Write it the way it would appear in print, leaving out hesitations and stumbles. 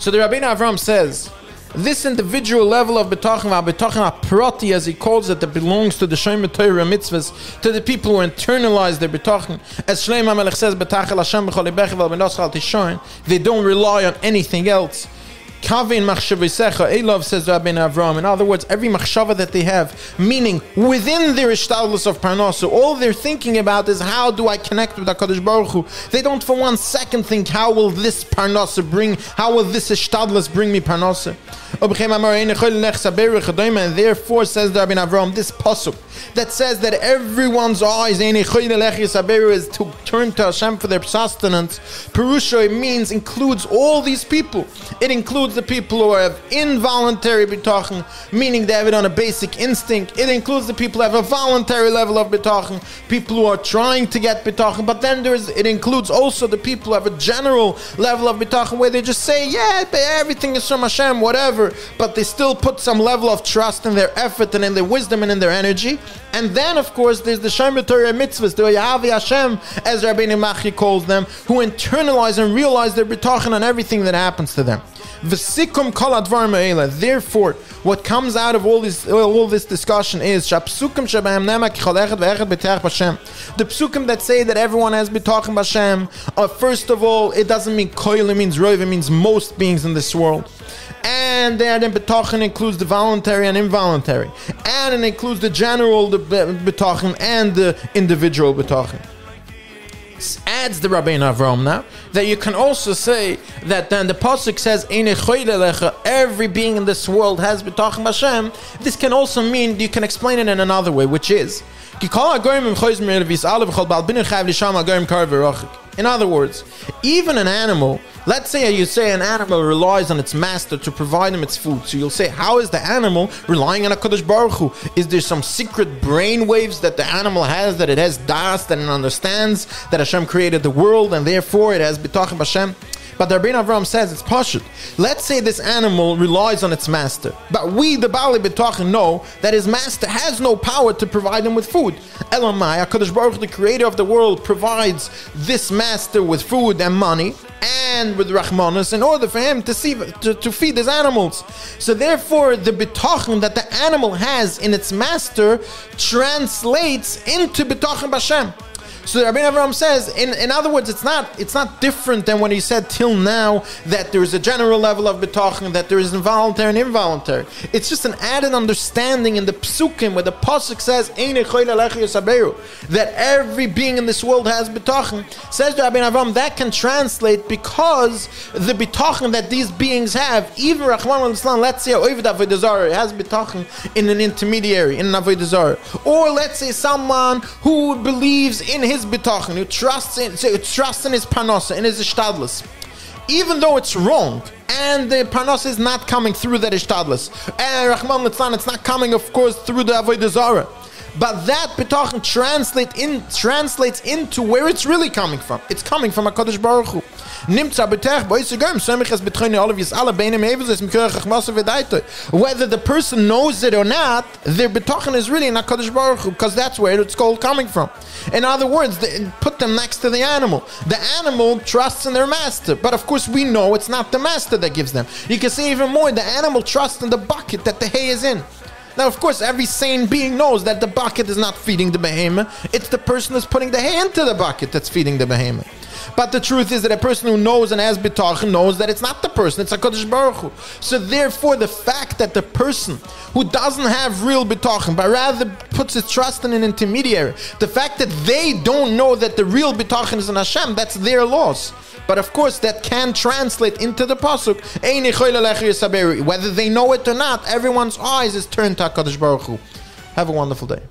So the Rabbeinu Avram says, this individual level of Bitachon Prati, as he calls it, that belongs to the Shomer Torah mitzvahs, to the people who internalize their Bitachon. As Shlomo HaMelech says, B'tachel Hashem b'chol libecha v'al b'noschal tishorin, they don't rely on anything else. Kavin machshavasecha, Elov, says Rabbeinu Avram. In other words, every machshava that they have, meaning within their ishtadlus of parnasa, all they're thinking about is how do I connect with HaKadosh Baruch Hu. They don't for 1 second think how will this parnasa how will this ishtadlus bring me parnasa. And therefore, says the Rabbeinu Avram, this pasuk that says that everyone's eyes is to turn to Hashem for their sustenance. Perusha, it means, includes all these people. It includes the people who have involuntary bitachon, meaning they have it on a basic instinct. It includes the people who have a voluntary level of bitachon, people who are trying to get bitachon. But then it includes also the people who have a general level of bitachon where they just say, yeah, everything is from Hashem, whatever. But they still put some level of trust in their effort and in their wisdom and in their energy. And then, of course, there's the Shomer Torah mitzvahs, the Yahavi Hashem, as Rabbeinu Machi calls them, who internalize and realize their bitachon on everything that happens to them. V'sikum kol advar me'ela. Therefore, what comes out of all this discussion is the psukim that say that everyone has bitachon b'Hashem. First of all, it doesn't mean koil, it means rov, it means most beings in this world. And then bitachon includes the voluntary and involuntary, and it includes the general bitachon and the individual bitachon. Adds the Rabbeinu Avram now that you can also say that then the pasuk says every being in this world has bitachon b'Hashem. This can also mean, you can explain it in another way, which is in other words, even an animal, let's say you say an animal relies on its master to provide him its food. So you'll say, how is the animal relying on HaKadosh Baruch Hu? Is there some secret brain waves that the animal has, that it has das, that it understands that Hashem created the world and therefore it has bitachon b'Hashem? But the Rabbeinu Avram says it's pashut. Let's say this animal relies on its master, but we, the Baalei Bitachon, know that his master has no power to provide him with food. Elamai, HaKadosh Baruch Hu, the creator of the world, provides this master with food and money and with rachmanos in order for him to feed his animals. So therefore, the bitachon that the animal has in its master translates into bitachon b'Hashem. So Rabbeinu Avram says, in other words, it's not different than when he said till now that there is a general level of bitachon, that there is involuntary and involuntary. It's just an added understanding in the psukim where the pasuk says that every being in this world has bitachon. Says Rabbeinu Avram, that can translate because the bitachon that these beings have, even Rahman al-Islam, let's say Oived Avodah Zarah has bitachon in an intermediary, in an Avodah Zarah, or let's say someone who believes in his bitachon, who trusts in his parnasa, in his ishtadlus, even though it's wrong and the parnasa is not coming through that ishtadlus, and Rahman al-Islam, it's not coming, of course, through the Avodah Zarah, but that bitachon translates into where it's really coming from. It's coming from HaKadosh Baruch Hu. Whether the person knows it or not, their bitachon is really in HaKadosh Baruch Hu, because that's where it's called coming from. In other words, put them next to the animal. The animal trusts in their master, but of course we know it's not the master that gives them. You can say even more, the animal trusts in the bucket that the hay is in. Now, of course, every sane being knows that the bucket is not feeding the behemoth. It's the person who's putting the hay into the bucket that's feeding the behemoth. But the truth is that a person who knows and has bitachon knows that it's not the person, it's HaKadosh Baruch Hu. So therefore, the fact that the person who doesn't have real bitachon, but rather puts his trust in an intermediary, the fact that they don't know that the real bitachon is in Hashem, that's their loss. But of course, that can translate into the pasuk, whether they know it or not, everyone's eyes is turned to HaKadosh Baruch Hu. Have a wonderful day.